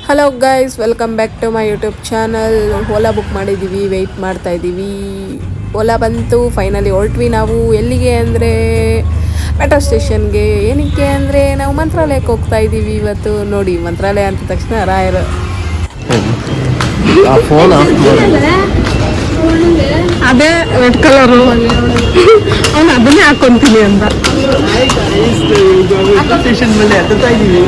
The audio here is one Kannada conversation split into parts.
Hello guys, welcome back to my YouTube channel. Ola book ಮಾಡಿದ್ದೀವಿ, ವೆಯ್ಟ್ ಮಾಡ್ತಾ ಇದ್ದೀವಿ. ಓಲಾ ಬಂತು, ಫೈನಲಿ ಹೊರಟ್ವಿ. ನಾವು ಎಲ್ಲಿಗೆ ಅಂದರೆ ಮೆಟ್ರೋ ಸ್ಟೇಷನ್ಗೆ. ಏನಕ್ಕೆ ಅಂದರೆ ನಾವು ಮಂತ್ರಾಲಯಕ್ಕೆ ಹೋಗ್ತಾ ಇದ್ದೀವಿ ಇವತ್ತು. ನೋಡಿ, ಮಂತ್ರಾಲಯ ಅಂದ ತಕ್ಷಣ ರಾಯರು ಅದೇ ರೆಡ್ ಕಲರು ಅವನು ಅದನ್ನೇ ಹಾಕೊಂತೀನಿ ಅಂತ ಸ್ಟೇಷನ್ ಮೇಲೆ ಹತ್ತುತ್ತಾ ಇದ್ದೀವಿ.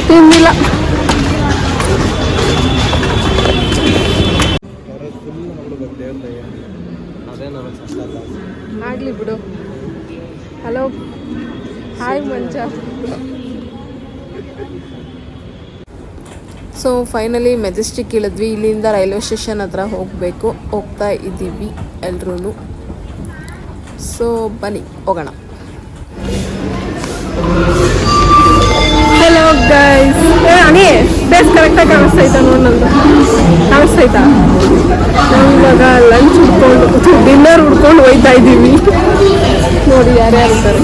ತಿಂದಿಲ್ಲ ಆಗ್ಲಿ ಬಿಡು. Hello, hi Manja. So finally Majestic ಇಳಿದ್ವಿ. ಇಲ್ಲಿಂದ ರೈಲ್ವೆ ಸ್ಟೇಷನ್ ಹತ್ರ ಹೋಗ್ತಾ ಇದ್ದೀವಿ ಎಲ್ರೂ. ಸೊ ಬನ್ನಿ ಹೋಗೋಣ. ಹಲೋ ಗೈಸ್, ಅಣಿ ಫೇಸ್ ಕರೆಕ್ಟಾಗಿ ಕಾಣಿಸ್ತೈತಾ? ನೋಡೋದು ಕಾಣಿಸ್ತೈತಾ? ನಾವು ಇವಾಗ ಲಂಚ್ ಡಿನ್ನರ್ ಹುಡ್ಕೊಂಡು ಹೋಗ್ತಾ ಇದ್ದೀವಿ. ನೋಡಿ ಯಾರ್ಯಾರು ಇದ್ದಾರೆ.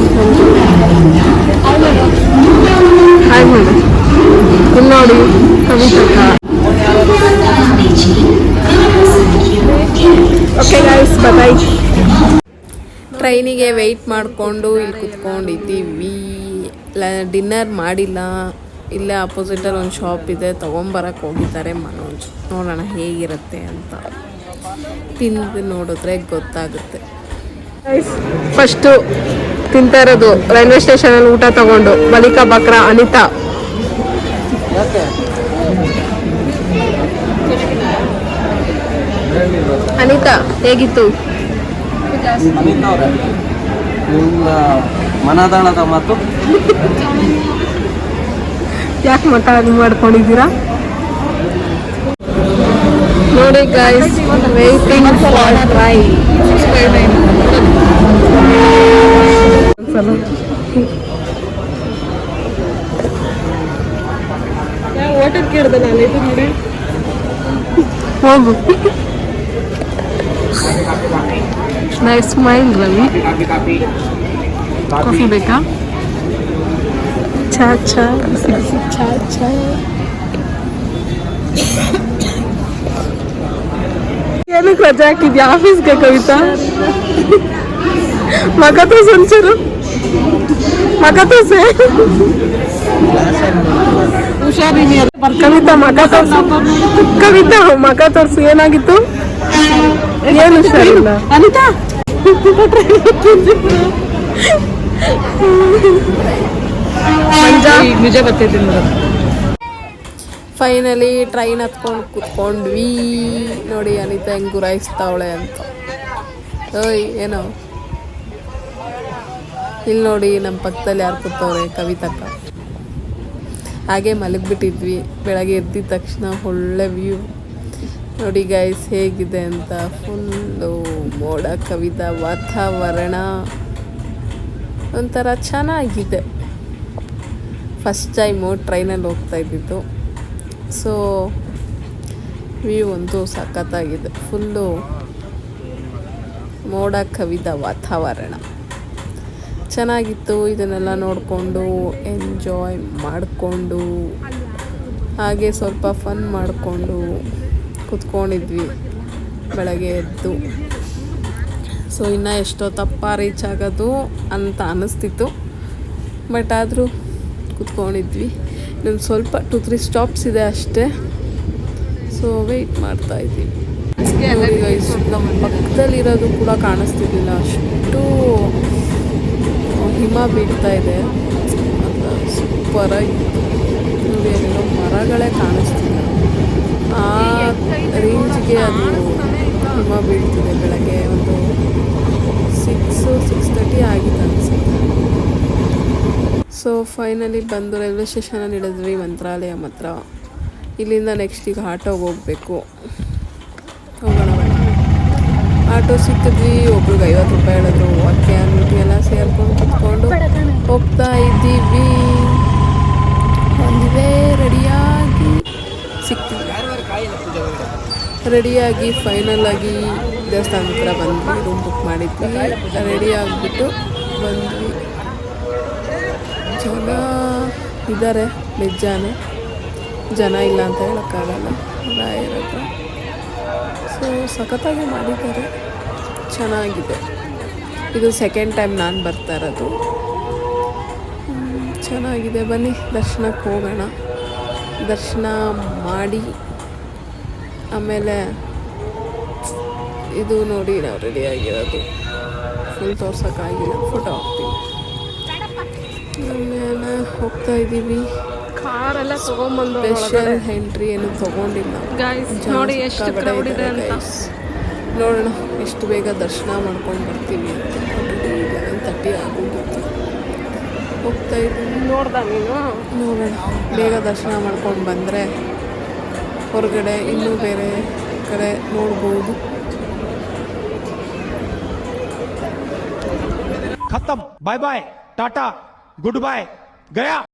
ಹಾಯ್ ಮಾಡಿ. ಇಲ್ಲಿ ನೋಡಿ ಕವಿತಕ್ಕ. ಓಕೆ ಗೈಸ್, ಬಾಯ್. ಟ್ರೈನಿಗೆ ವೆಯ್ಟ್ ಮಾಡಿಕೊಂಡು ಇಲ್ಲಿ ಕುತ್ಕೊಂಡಿದ್ದೀವಿ. ಡಿನ್ನರ್ ಮಾಡಿಲ್ಲ. ಇಲ್ಲೇ ಅಪೋಸಿಟಲ್ಲಿ ಒಂದು ಶಾಪ್ ಇದೆ, ತೊಗೊಂಬರಕ್ಕೆ ಹೋಗಿದ್ದಾರೆ ಮನೋಜ್. ನೋಡೋಣ ಹೇಗಿರುತ್ತೆ ಅಂತ. ತಿಂದು ನೋಡಿದ್ರೆ ಗೊತ್ತಾಗುತ್ತೆ. ಫಸ್ಟು ತಿಂತಾ ಇರೋದು ರೈಲ್ವೆ ಸ್ಟೇಷನಲ್ಲಿ ಊಟ ತಗೊಂಡು. ಮಲಿಕಾ ಬಕ್ರಾ, ಅನಿತಾ. ಅನಿತಾ ಹೇಗಿತ್ತು? ಮನದಾಳದ ಮಾತು ಯಾಕೆ ಮಠ ಮಾಡ್ಕೊಂಡಿದ್ದೀರಾ? ನೋಡಿ guys, waiting for try. Water ಕೇಳಿದೆ ನಾನು. ಇದು ನೋಡಿ, ಹೋಗು. Nice smile Ravi. ಕಾಫಿ ಬೇಕಾ? ಚಾ ಚಾ ಚಾ ಚಾ. ಏನಕ್ಕೆ ರಜೆ ಹಾಕಿದ್ಯಾ ಆಫೀಸ್ಗೆ ಕವಿತಾ? ಮಗ ತೋರ್ಸು ಒಂಚೂರು, ಮಗ ತೋರ್ಸೆ. ಹುಷಾರಿನಿ ಕವಿತಾ, ಮಗ ತೋರ್ಸು. ಕವಿತಾ ಮಗ ತೋರ್ಸು. ಏನಾಗಿತ್ತು? ಏನು ಹುಷಾರಿಲ್ಲ ಅನಿತಾ? ನಿಜ ಬರ್ತಿದ್ದೀನಿ. ಫೈನಲಿ ಟ್ರೈನ್ ಹತ್ಕೊಂಡು ಕುತ್ಕೊಂಡ್ವಿ. ನೋಡಿ ಅನಿತಾ ಹೆಂಗೆ ಗುರಾಯಿಸ್ತಾವಳೆ ಅಂತ. ಓಯ್ ಏನೋ. ಇಲ್ಲಿ ನೋಡಿ ನಮ್ಮ ಪಕ್ಕದಲ್ಲಿ ಯಾರು ಕೂತವ್ರೆ, ಕವಿತಕ್ಕ. ಹಾಗೆ ಮಲಗಿಬಿಟ್ಟಿದ್ವಿ. ಬೆಳಗ್ಗೆ ಎದ್ದಿದ ತಕ್ಷಣ ಒಳ್ಳೆ ವ್ಯೂ ನೋಡಿ ಗೈಸ್ ಹೇಗಿದೆ ಅಂತ. ಫುಲ್ಲು ಮೋಡ ಕವಿದ ವಾತಾವರಣ, ಒಂಥರ ಚೆನ್ನಾಗಿದೆ. ಫಸ್ಟ್ ಟೈಮು ಟ್ರೈನಲ್ಲಿ ಹೋಗ್ತಾ ಇದ್ದಿದ್ದು. ಸೊ ವ್ಯೂ ಅಂತೂ ಸಖತ್ತಾಗಿದೆ. ಫುಲ್ಲು ಮೋಡ ಕವಿದ ವಾತಾವರಣ ಚೆನ್ನಾಗಿತ್ತು. ಇದನ್ನೆಲ್ಲ ನೋಡಿಕೊಂಡು ಎಂಜಾಯ್ ಮಾಡಿಕೊಂಡು ಹಾಗೆ ಸ್ವಲ್ಪ ಫನ್ ಮಾಡಿಕೊಂಡು ಕೂತ್ಕೊಂಡಿದ್ವಿ ಬೆಳಗ್ಗೆ ಎದ್ದು. ಸೊ ಇನ್ನು ಎಷ್ಟೊತ್ತಪ್ಪ ರೀಚ್ ಆಗೋದು ಅಂತ ಅನ್ನಿಸ್ತಿತ್ತು. ಬಟ್ ಆದರೂ ಕೂತ್ಕೊಂಡಿದ್ವಿ. ಇನ್ನೊಂದು ಸ್ವಲ್ಪ 2-3 ಸ್ಟಾಪ್ಸ್ ಇದೆ ಅಷ್ಟೇ. ಸೊ ವೆಯ್ಟ್ ಮಾಡ್ತಾ ಇದ್ದೀವಿ. ನಮ್ಮ ಪಕ್ಕದಲ್ಲಿರೋದು ಕೂಡ ಕಾಣಿಸ್ತಿರ್ಲಿಲ್ಲ, ಅಷ್ಟು ಹಿಮ ಬೀಳ್ತಾ ಇದೆ. ಸೂಪರಾಗಿತ್ತು. ನೋಡಿ, ಅಲ್ಲಿರೋ ಮರಗಳೇ ಕಾಣಿಸ್ತಿಲ್ಲ. ಆ ರೇಂಜ್ಗೆ ಅದು ಹಿಮ ಬೀಳ್ತಿದೆ. ಬೆಳಗ್ಗೆ ಒಂದು 6:30 ಆಗಿತ್ತು ಅನಿಸುತ್ತೆ. ಸೊ ಫೈನಲಿ ಬಂದು ರೈಲ್ವೆ ಸ್ಟೇಷನಲ್ಲಿ ಇಳಿದ್ವಿ, ಮಂತ್ರಾಲಯ ಮಾತ್ರ. ಇಲ್ಲಿಂದ ನೆಕ್ಸ್ಟ್ ಈಗ ಆಟೋಗೆ ಹೋಗಬೇಕು. ಹೋಗೋಣ. ಆಟೋ ಸಿಕ್ಕಿದ್ವಿ. ಒಬ್ರಿಗೆ 50 ರೂಪಾಯಿ ಹೇಳಿದ್ರು. ಓಕೆ ಅಂದ್ಬಿಟ್ಟು ಎಲ್ಲ ಸೇರ್ಕೊಂಡು ಕುತ್ಕೊಂಡು ಹೋಗ್ತಾ ಇದ್ದೀವಿ. ಒಂದಿದೆ ರೆಡಿಯಾಗಿ ಸಿಕ್ತೀವಿ. ರೆಡಿಯಾಗಿ ಫೈನಲ್ ಆಗಿ ದೇವಸ್ಥಾನ ಹತ್ರ ಬಂದ್ವಿ. ರೂಮ್ ಬುಕ್ ಮಾಡಿದ್ವಿ. ರೆಡಿ ಆಗಿಬಿಟ್ಟು ಬಂದ್ವಿ. ಜನ ಇದ್ದಾರೆ, ನಿಜಾನೇ ಜನ ಇಲ್ಲ ಅಂತ ಹೇಳೋಕ್ಕಾಗಲ್ಲ ರಾಯರ ಹತ್ರ. ಸೊ ಸಖತ್ತಾಗಿ ಮಾಡಿದ್ದಾರೆ, ಚೆನ್ನಾಗಿದೆ. ಇದು ಸೆಕೆಂಡ್ ಟೈಮ್ ನಾನು ಬರ್ತಾ ಇರೋದು. ಚೆನ್ನಾಗಿದೆ. ಬನ್ನಿ ದರ್ಶನಕ್ಕೆ ಹೋಗೋಣ. ದರ್ಶನ ಮಾಡಿ ಆಮೇಲೆ ಇದು ನೋಡಿ ನಾವು ರೆಡಿಯಾಗಿರೋದು, ಫುಲ್ ತೋರ್ಸೋಕ್ಕಾಗಿಲ್ಲ, ಫೋಟೋ ಹಾಕ್ತೀವಿ. ಆಮೇಲೆ ಹೋಗ್ತಾ ಇದ್ದೀವಿ. ಕಾರೆಲ್ಲ ತೊಗೊಂಬಂದು ಸ್ಪೆಷಲ್ ಎಂಟ್ರಿ ಏನು ತೊಗೊಂಡಿಲ್ಲ. ನೋಡಿ ಎಷ್ಟು ಕ್ರೌಡ್ ಇದೆ ಅಂತ. ನೋಡೋಣ ಎಷ್ಟು ಬೇಗ ದರ್ಶನ ಮಾಡ್ಕೊಂಡು ಬರ್ತೀವಿ ಅಂತ. 11:30 ಆಗೋಗಿತ್ತು. ಹೋಗ್ತಾ ಇದ್ದೀವಿ. ನೋಡ್ದ ನೀನು? ನೋಡೋಣ ಬೇಗ ದರ್ಶನ ಮಾಡ್ಕೊಂಡು ಬಂದರೆ ಹೊರಗಡೆ ಇನ್ನೂ ಬೇರೆ ಕಡೆ ನೋಡ್ಬೋದು. खत्म, bye bye, tata, goodbye, गया.